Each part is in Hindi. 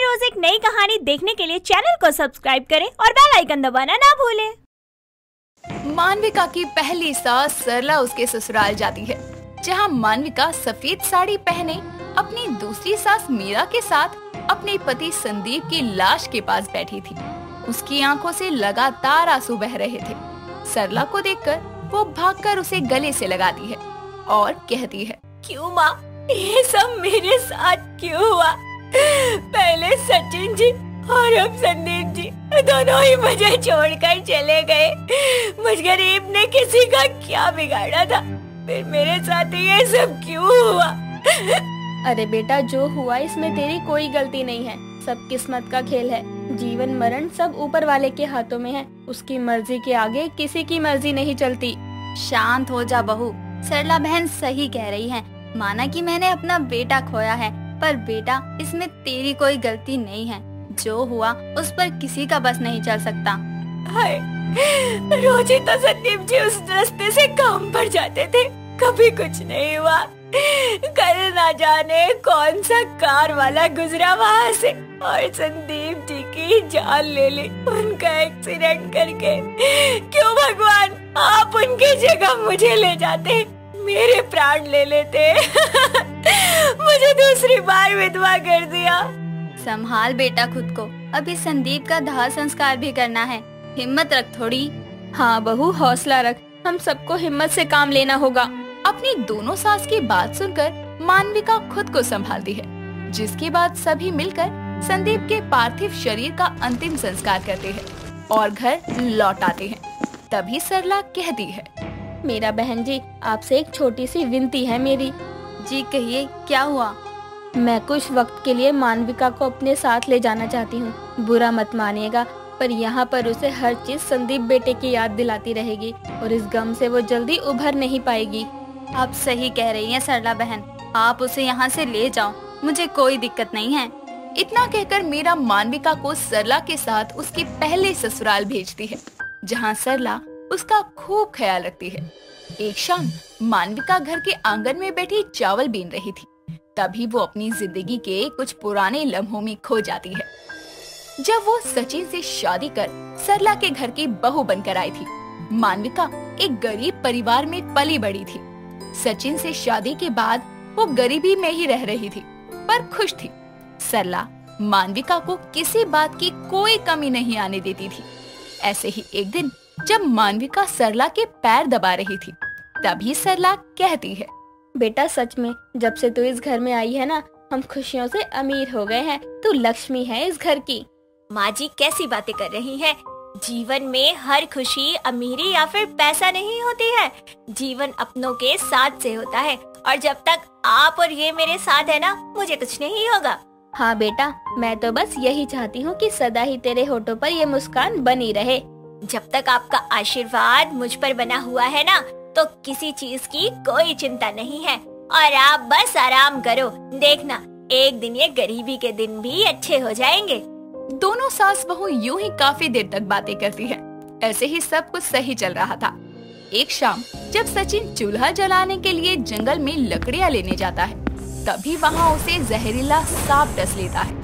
हर रोज एक नई कहानी देखने के लिए चैनल को सब्सक्राइब करें और बेल आइकन दबाना ना भूलें। मानविका की पहली सास सरला उसके ससुराल जाती है, जहां मानविका सफेद साड़ी पहने अपनी दूसरी सास मीरा के साथ अपने पति संदीप की लाश के पास बैठी थी। उसकी आंखों से लगातार आंसू बह रहे थे। सरला को देखकर वो भागकर उसे गले से लगाती है और कहती है, क्यों माँ, ये सब मेरे साथ क्यों हुआ? पहले सचिन जी और अब संदीप जी दोनों ही मुझे छोड़कर चले गए। मुझ गरीब ने किसी का क्या बिगाड़ा था? फिर मेरे साथ ये सब क्यों हुआ? अरे बेटा, जो हुआ इसमें तेरी कोई गलती नहीं है। सब किस्मत का खेल है। जीवन मरण सब ऊपर वाले के हाथों में है। उसकी मर्जी के आगे किसी की मर्जी नहीं चलती। शांत हो जा बहू, सरला बहन सही कह रही है। माना कि मैंने अपना बेटा खोया है, पर बेटा इसमें तेरी कोई गलती नहीं है। जो हुआ उस पर किसी का बस नहीं चल सकता। हाय, रोज ही तो संदीप जी उस रास्ते से काम पर जाते थे, कभी कुछ नहीं हुआ। कल ना जाने कौन सा कार वाला गुजरा वहाँ से और संदीप जी की जान ले ली उनका एक्सीडेंट करके। क्यों भगवान, आप उनकी जगह मुझे ले जाते, मेरे प्राण ले लेते। मुझे दूसरी बार विधवा कर दिया। संभाल बेटा खुद को, अभी संदीप का दाह संस्कार भी करना है। हिम्मत रख थोड़ी। हाँ बहू, हौसला रख। हम सबको हिम्मत से काम लेना होगा। अपनी दोनों सास की बात सुनकर मानविका खुद को संभालती है, जिसके बाद सभी मिलकर संदीप के पार्थिव शरीर का अंतिम संस्कार करते हैं और घर लौट आते हैं। तभी सरला कहती है, मेरा बहन जी, आपसे एक छोटी सी विनती है मेरी। जी कहिए, क्या हुआ? मैं कुछ वक्त के लिए मानविका को अपने साथ ले जाना चाहती हूँ। बुरा मत मानिएगा, पर यहाँ पर उसे हर चीज संदीप बेटे की याद दिलाती रहेगी और इस गम से वो जल्दी उभर नहीं पाएगी। आप सही कह रही हैं सरला बहन, आप उसे यहाँ से ले जाओ, मुझे कोई दिक्कत नहीं है। इतना कहकर मीरा मानविका को सरला के साथ उसके पहले ससुराल भेजती है, जहाँ सरला उसका खूब ख्याल रखती है। एक शाम मानविका घर के आंगन में बैठी चावल बीन रही थी। तभी वो अपनी जिंदगी के कुछ पुराने लम्हों में खो जाती है। जब वो सचिन से शादी कर सरला के घर की बहू बनकर आई थी, मानविका एक गरीब परिवार में पली बड़ी थी। सचिन से शादी के बाद वो गरीबी में ही रह रही थी, पर खुश थी। सरला मानविका को किसी बात की कोई कमी नहीं आने देती थी। ऐसे ही एक दिन जब मानविका सरला के पैर दबा रही थी, तभी सरला कहती है, बेटा सच में जब से तू इस घर में आई है ना, हम खुशियों से अमीर हो गए हैं। तू लक्ष्मी है इस घर की। माँ जी कैसी बातें कर रही हैं? जीवन में हर खुशी अमीरी या फिर पैसा नहीं होती है। जीवन अपनों के साथ से होता है और जब तक आप और ये मेरे साथ है ना, मुझे कुछ नहीं होगा। हाँ बेटा, मैं तो बस यही चाहती हूँ कि सदा ही तेरे होठों पर ये मुस्कान बनी रहे। जब तक आपका आशीर्वाद मुझ पर बना हुआ है ना, तो किसी चीज की कोई चिंता नहीं है। और आप बस आराम करो, देखना एक दिन ये गरीबी के दिन भी अच्छे हो जाएंगे। दोनों सास बहू यूं ही काफी देर तक बातें करती है। ऐसे ही सब कुछ सही चल रहा था। एक शाम जब सचिन चूल्हा जलाने के लिए जंगल में लकड़ियां लेने जाता है, तभी वहाँ उसे जहरीला सांप डस लेता है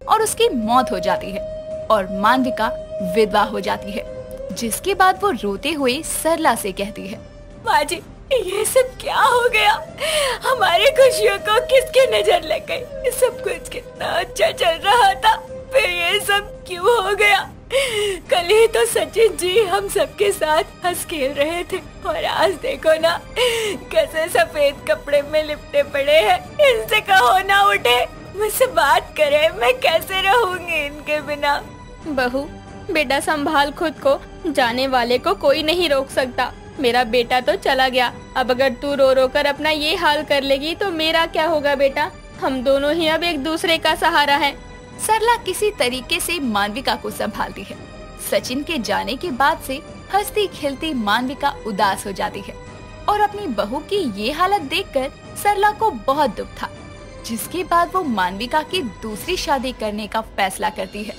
और उसकी मौत हो जाती है और मानविका विधवा हो जाती है। जिसके बाद वो रोते हुए सरला से कहती है, माँ जी ये सब क्या हो गया? हमारी खुशियों को किसकी नजर लग गई? सब कुछ कितना अच्छा चल रहा था, फिर ये सब क्यों हो गया? कल ही तो सचिन जी हम सबके साथ हंस खेल रहे थे और आज देखो ना कैसे सफेद कपड़े में लिपटे पड़े हैं। इनसे कहो ना उठे, मुझसे बात करे, मैं कैसे रहूंगी इनके बिना? बहू बेटा संभाल खुद को, जाने वाले को कोई नहीं रोक सकता। मेरा बेटा तो चला गया, अब अगर तू रो रो कर अपना ये हाल कर लेगी तो मेरा क्या होगा बेटा? हम दोनों ही अब एक दूसरे का सहारा हैं। सरला किसी तरीके से मानविका को संभालती है। सचिन के जाने के बाद से हंसती खिलती मानविका उदास हो जाती है और अपनी बहू की ये हालत देखकर सरला को बहुत दुख था। जिसके बाद वो मानविका की दूसरी शादी करने का फैसला करती है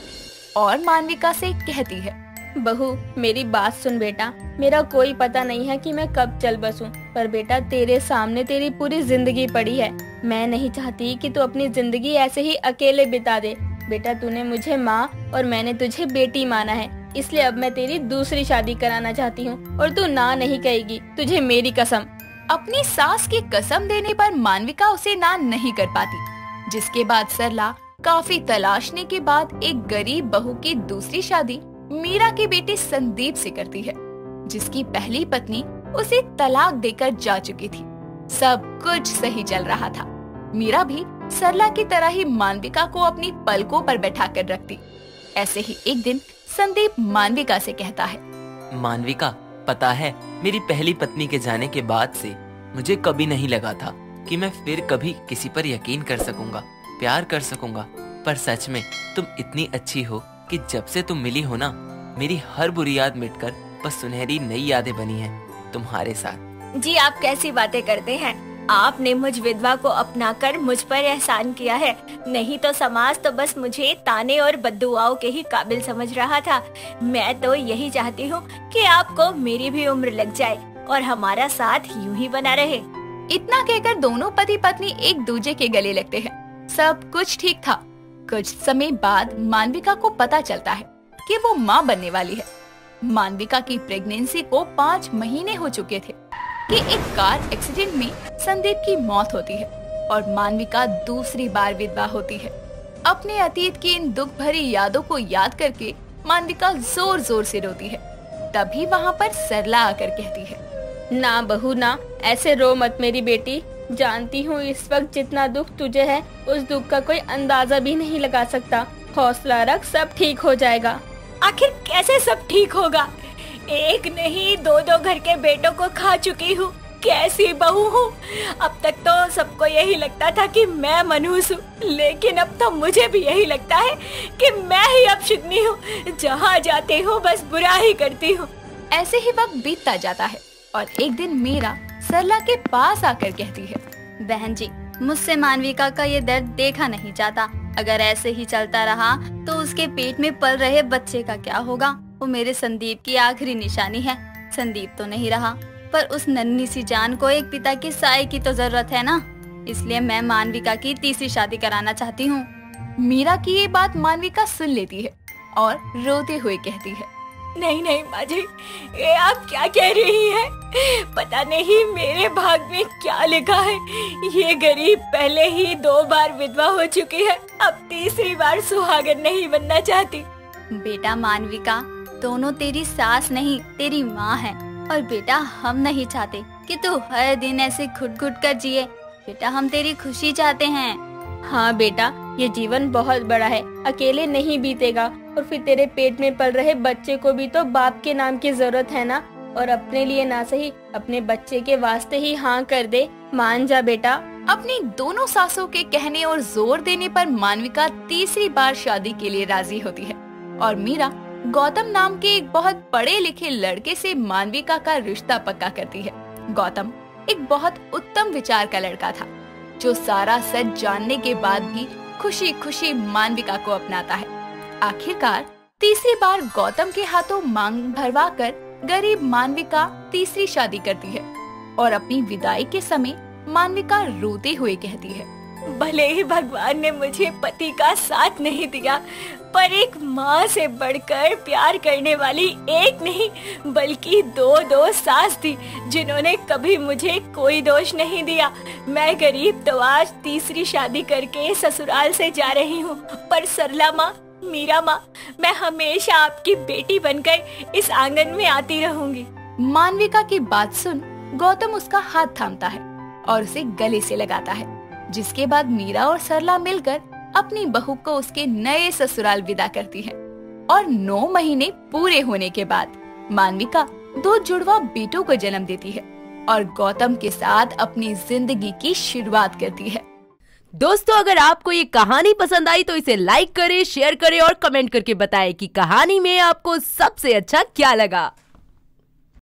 और मानविका से कहती है, बहू मेरी बात सुन बेटा, मेरा कोई पता नहीं है कि मैं कब चल बसूं, पर बेटा तेरे सामने तेरी पूरी जिंदगी पड़ी है। मैं नहीं चाहती कि तू अपनी जिंदगी ऐसे ही अकेले बिता दे। बेटा तूने मुझे माँ और मैंने तुझे बेटी माना है, इसलिए अब मैं तेरी दूसरी शादी कराना चाहती हूँ और तू ना नहीं कहेगी, तुझे मेरी कसम। अपनी सास की कसम देने पर मालविका उसे ना नहीं कर पाती, जिसके बाद सरला काफी तलाशने के बाद एक गरीब बहू की दूसरी शादी मीरा के बेटे संदीप से करती है, जिसकी पहली पत्नी उसे तलाक देकर जा चुकी थी। सब कुछ सही चल रहा था। मीरा भी सरला की तरह ही मालविका को अपनी पलकों पर बैठा कर रखती। ऐसे ही एक दिन संदीप मालविका से कहता है, मालविका, पता है मेरी पहली पत्नी के जाने के बाद से मुझे कभी नहीं लगा था कि मैं फिर कभी किसी पर यकीन कर सकूंगा, प्यार कर सकूंगा। पर सच में तुम इतनी अच्छी हो कि जब से तुम मिली हो ना, मेरी हर बुरी याद मिटकर बस सुनहरी नई यादें बनी हैं तुम्हारे साथ। जी आप कैसी बातें करते हैं? आपने मुझ विधवा को अपनाकर मुझ पर एहसान किया है, नहीं तो समाज तो बस मुझे ताने और बद्दुआओं के ही काबिल समझ रहा था। मैं तो यही चाहती हूँ कि आपको मेरी भी उम्र लग जाए और हमारा साथ यूं ही बना रहे। इतना कहकर दोनों पति पत्नी एक दूसरे के गले लगते हैं। सब कुछ ठीक था। कुछ समय बाद मालविका को पता चलता है कि वो माँ बनने वाली है। मालविका की प्रेगनेंसी को 5 महीने हो चुके थे कि एक कार एक्सीडेंट में संदीप की मौत होती है और मालविका दूसरी बार विधवा होती है। अपने अतीत की इन दुख भरी यादों को याद करके मालविका जोर जोर से रोती है। तभी वहाँ पर सरला आकर कहती है, ना बहू ना, ऐसे रो मत मेरी बेटी। जानती हूँ इस वक्त जितना दुख तुझे है, उस दुख का कोई अंदाजा भी नहीं लगा सकता। हौसला रख, सब ठीक हो जाएगा। आखिर कैसे सब ठीक होगा? एक नहीं 2-2 घर के बेटों को खा चुकी हूँ, कैसी बहू हूँ। अब तक तो सबको यही लगता था कि मैं मनहूस हूँ, लेकिन अब तो मुझे भी यही लगता है कि मैं ही अपशगुनी हूँ। जहाँ जाती हूँ बस बुरा ही करती हूँ। ऐसे ही वक्त बीतता जाता है और एक दिन मीरा सरला के पास आकर कहती है, बहन जी, मुझसे मालविका का ये दर्द देखा नहीं जाता। अगर ऐसे ही चलता रहा तो उसके पेट में पल रहे बच्चे का क्या होगा? वो मेरे संदीप की आखिरी निशानी है। संदीप तो नहीं रहा, पर उस नन्ही सी जान को एक पिता के साए की तो जरूरत है ना। इसलिए मैं मालविका की तीसरी शादी कराना चाहती हूँ। मीरा की ये बात मालविका सुन लेती है और रोते हुए कहती है, नहीं नहीं माँ जी, ये आप क्या कह रही हैं? पता नहीं मेरे भाग में क्या लिखा है। ये गरीब पहले ही 2 बार विधवा हो चुकी है, अब तीसरी बार सुहागन नहीं बनना चाहती। बेटा मालविका, दोनों तेरी सास नहीं तेरी माँ है। और बेटा, हम नहीं चाहते कि तू हर दिन ऐसे घुट-घुट कर जिए। बेटा, हम तेरी खुशी चाहते हैं। हाँ बेटा, ये जीवन बहुत बड़ा है, अकेले नहीं बीतेगा। और फिर तेरे पेट में पल रहे बच्चे को भी तो बाप के नाम की जरूरत है ना। और अपने लिए ना सही, अपने बच्चे के वास्ते ही हाँ कर दे। मान जा बेटा। अपनी दोनों सासों के कहने और जोर देने पर मालविका तीसरी बार शादी के लिए राजी होती है और मीरा गौतम नाम के एक बहुत पढ़े लिखे लड़के से मालविका का रिश्ता पक्का करती है। गौतम एक बहुत उत्तम विचार का लड़का था, जो सारा सच जानने के बाद भी खुशी खुशी मालविका को अपनाता है। आखिरकार तीसरी बार गौतम के हाथों मांग भरवा कर गरीब मालविका तीसरी शादी करती है और अपनी विदाई के समय मालविका रोते हुए कहती है, भले ही भगवान ने मुझे पति का साथ नहीं दिया, पर एक माँ से बढ़कर प्यार करने वाली एक नहीं बल्कि 2 सास थी, जिन्होंने कभी मुझे कोई दोष नहीं दिया। मैं गरीब तो आज तीसरी शादी करके ससुराल से जा रही हूँ, पर सरला माँ, मीरा माँ, मैं हमेशा आपकी बेटी बनकर इस आंगन में आती रहूंगी। मालविका की बात सुन गौतम उसका हाथ थामता है और उसे गले से लगाता है, जिसके बाद मीरा और सरला मिलकर अपनी बहू को उसके नए ससुराल विदा करती है। और 9 महीने पूरे होने के बाद मालविका 2 जुड़वा बेटों को जन्म देती है और गौतम के साथ अपनी जिंदगी की शुरुआत करती है। दोस्तों, अगर आपको ये कहानी पसंद आई तो इसे लाइक करें, शेयर करें और कमेंट करके बताएं कि कहानी में आपको सबसे अच्छा क्या लगा।